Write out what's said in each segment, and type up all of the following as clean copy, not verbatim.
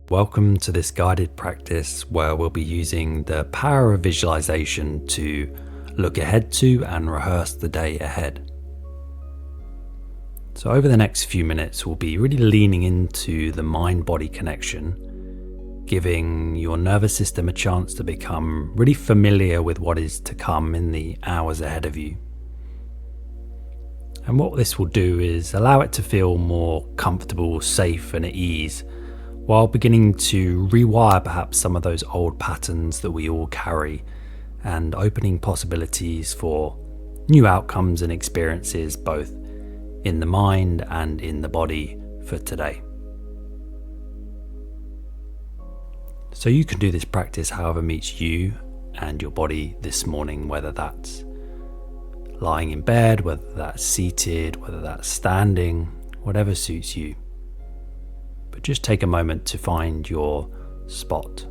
Welcome to this guided practice where we'll be using the power of visualization to look ahead to and rehearse the day ahead. So over the next few minutes, we'll be really leaning into the mind-body connection, giving your nervous system a chance to become really familiar with what is to come in the hours ahead of you. And what this will do is allow it to feel more comfortable, safe and at ease, while beginning to rewire perhaps some of those old patterns that we all carry and opening possibilities for new outcomes and experiences both in the mind and in the body for today. So you can do this practice however meets you and your body this morning, whether that's lying in bed, whether that's seated, whether that's standing, whatever suits you. But just take a moment to find your spot.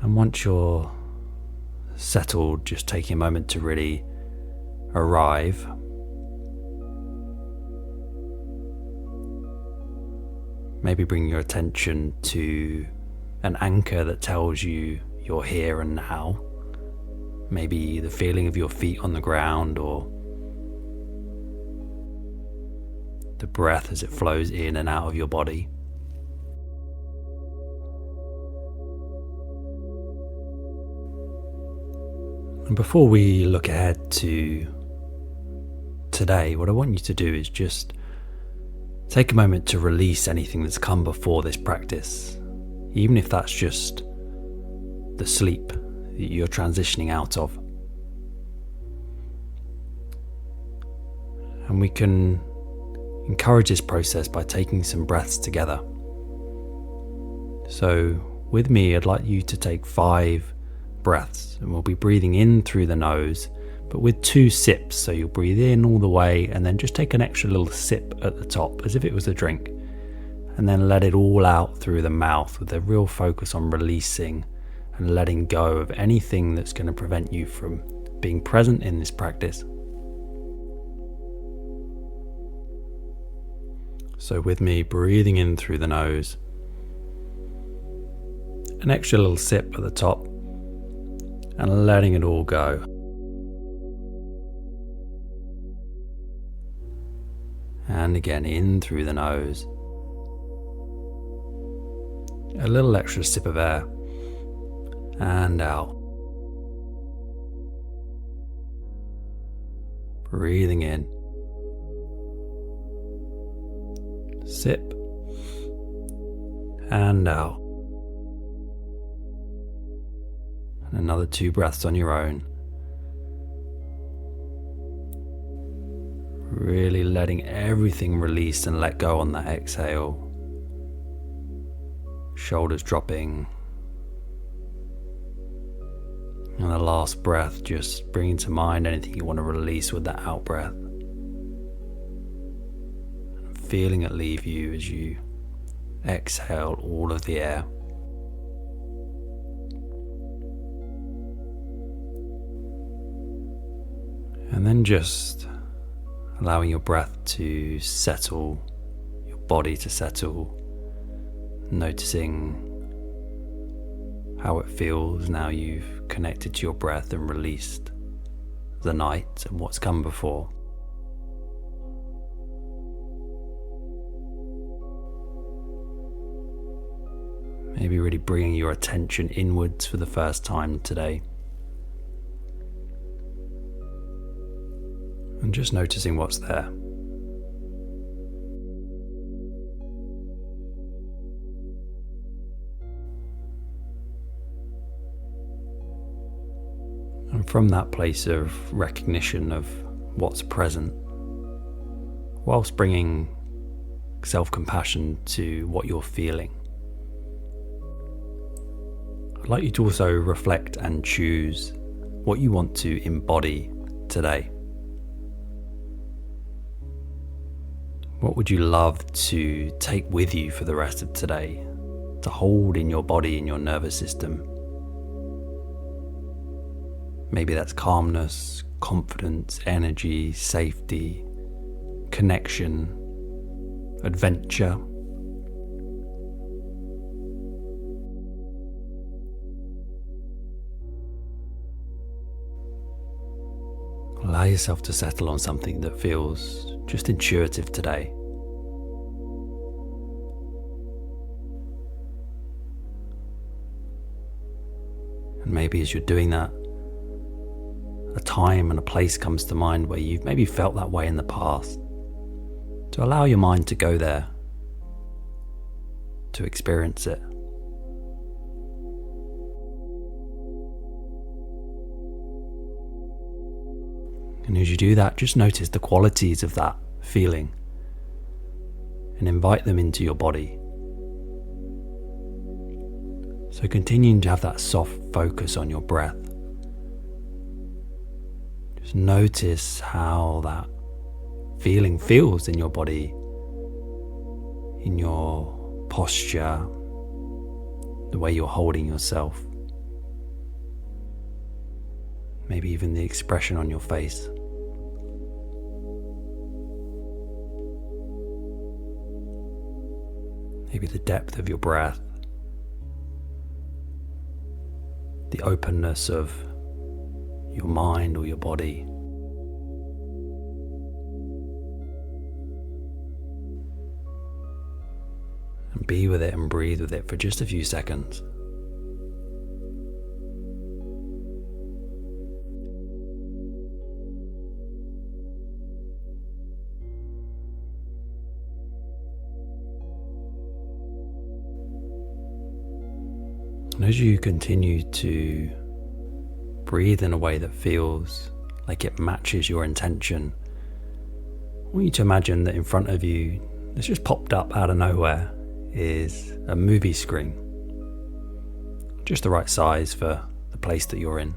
And once you're settled, just taking a moment to really arrive. Maybe bring your attention to an anchor that tells you you're here and now. Maybe the feeling of your feet on the ground or the breath as it flows in and out of your body. And before we look ahead to today, what I want you to do is just take a moment to release anything that's come before this practice, even if that's just the sleep that you're transitioning out of. And we can encourage this process by taking some breaths together. So with me, I'd like you to take 5 breaths, and we'll be breathing in through the nose, but with 2 sips. So you'll breathe in all the way and then just take an extra little sip at the top as if it was a drink, and then let it all out through the mouth with a real focus on releasing and letting go of anything that's going to prevent you from being present in this practice. So with me, breathing in through the nose, an extra little sip at the top, and letting it all go. And again, in through the nose, a little extra sip of air, and out. Breathing in. Sip. And out. And another 2 breaths on your own. Really letting everything release and let go on that exhale. Shoulders dropping. And the last breath, just bringing to mind anything you want to release with that out breath. And feeling it leave you as you exhale all of the air. And then just allowing your breath to settle, your body to settle, noticing how it feels now you've connected to your breath and released the night and what's come before. Maybe really bringing your attention inwards for the first time today. And just noticing what's there. And from that place of recognition of what's present, whilst bringing self-compassion to what you're feeling, I'd like you to also reflect and choose what you want to embody today. What would you love to take with you for the rest of today, to hold in your body, in your nervous system? Maybe that's calmness, confidence, energy, safety, connection, adventure. Allow yourself to settle on something that feels just intuitive today. And maybe as you're doing that, a time and a place comes to mind where you've maybe felt that way in the past. To allow your mind to go there, to experience it. And as you do that, just notice the qualities of that feeling and invite them into your body. So continuing to have that soft focus on your breath. Just notice how that feeling feels in your body, in your posture, the way you're holding yourself, maybe even the expression on your face. Maybe the depth of your breath, the openness of your mind or your body. And be with it and breathe with it for just a few seconds. And as you continue to breathe in a way that feels like it matches your intention, I want you to imagine that in front of you, that's just popped up out of nowhere, is a movie screen. Just the right size for the place that you're in.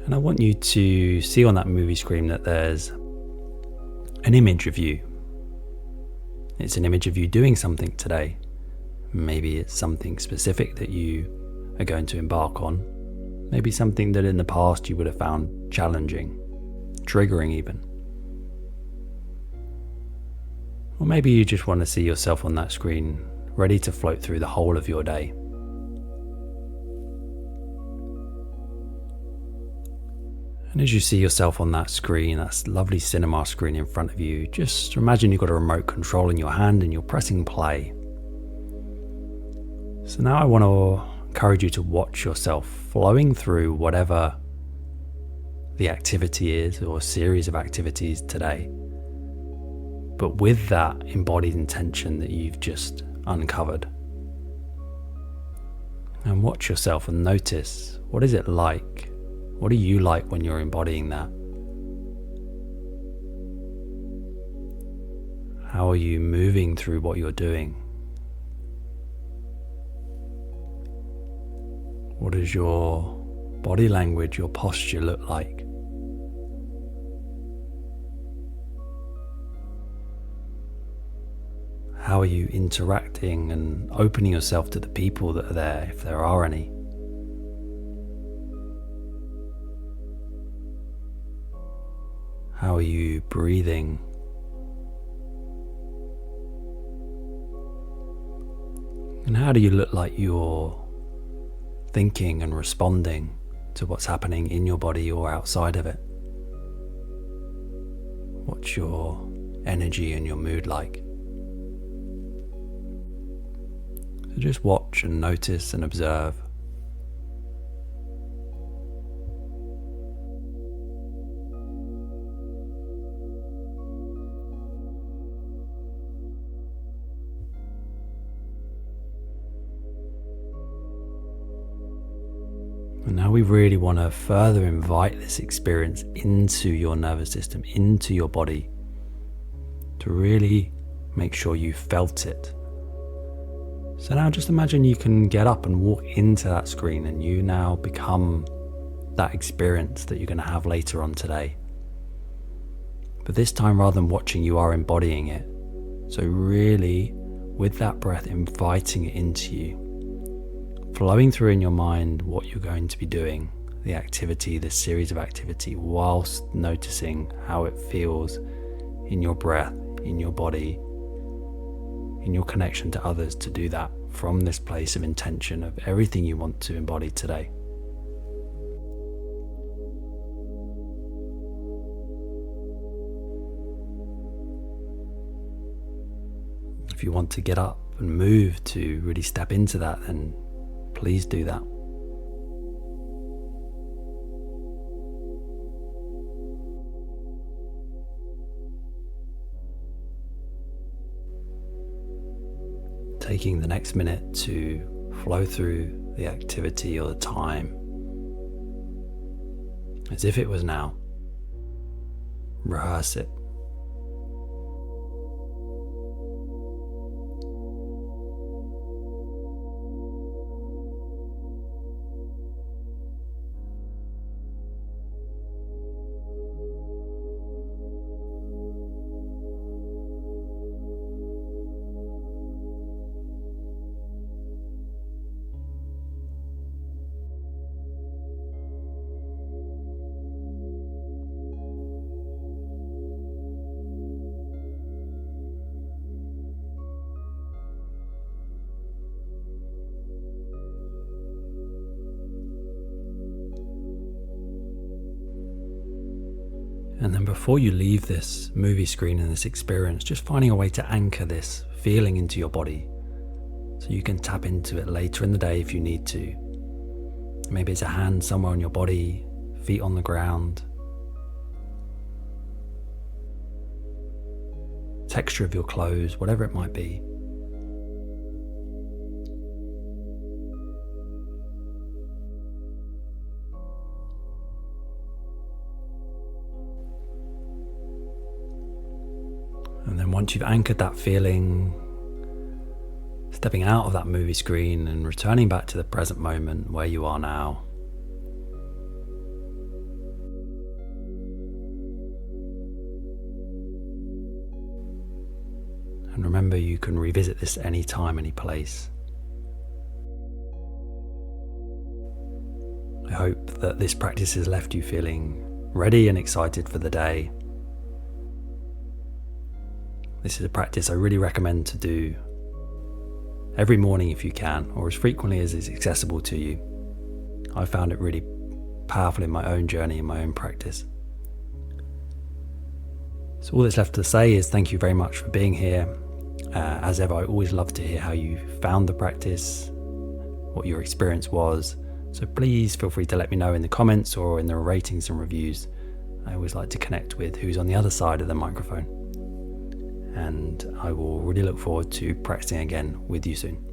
And I want you to see on that movie screen that there's an image of you. It's an image of you doing something today. Maybe it's something specific that you are going to embark on. Maybe something that in the past you would have found challenging, triggering even. Or maybe you just want to see yourself on that screen, ready to float through the whole of your day. And as you see yourself on that screen, that lovely cinema screen in front of you, just imagine you've got a remote control in your hand and you're pressing play. So now I want to encourage you to watch yourself flowing through whatever the activity is or series of activities today, but with that embodied intention that you've just uncovered. And watch yourself and notice, what is it like? What do you like when you're embodying that? How are you moving through what you're doing? What does your body language, your posture look like? How are you interacting and opening yourself to the people that are there, if there are any? How are you breathing? And how do you look like you're thinking and responding to what's happening in your body or outside of it? What's your energy and your mood like? So just watch and notice and observe. And now we really want to further invite this experience into your nervous system, into your body, to really make sure you felt it. So now just imagine you can get up and walk into that screen and you now become that experience that you're going to have later on today. But this time, rather than watching, you are embodying it. So really, with that breath, inviting it into you. flowing through in your mind what you're going to be doing, the activity, the series of activity, whilst noticing how it feels in your breath, in your body, in your connection to others, to do that from this place of intention of everything you want to embody today. If you want to get up and move to really step into that, then please do that. Taking the next minute to flow through the activity or the time as if it was now. Rehearse it. And then before you leave this movie screen and this experience, just finding a way to anchor this feeling into your body so you can tap into it later in the day if you need to. Maybe it's a hand somewhere on your body, feet on the ground, texture of your clothes, whatever it might be. And then once you've anchored that feeling, stepping out of that movie screen and returning back to the present moment where you are now. And remember, you can revisit this anytime, any place. I hope that this practice has left you feeling ready and excited for the day. This is a practice I really recommend to do every morning if you can, or as frequently as is accessible to you. I found it really powerful in my own journey, in my own practice. So all that's left to say is thank you very much for being here. As ever, I always love to hear how you found the practice, what your experience was. So please feel free to let me know in the comments or in the ratings and reviews. I always like to connect with who's on the other side of the microphone. And I will really look forward to practicing again with you soon.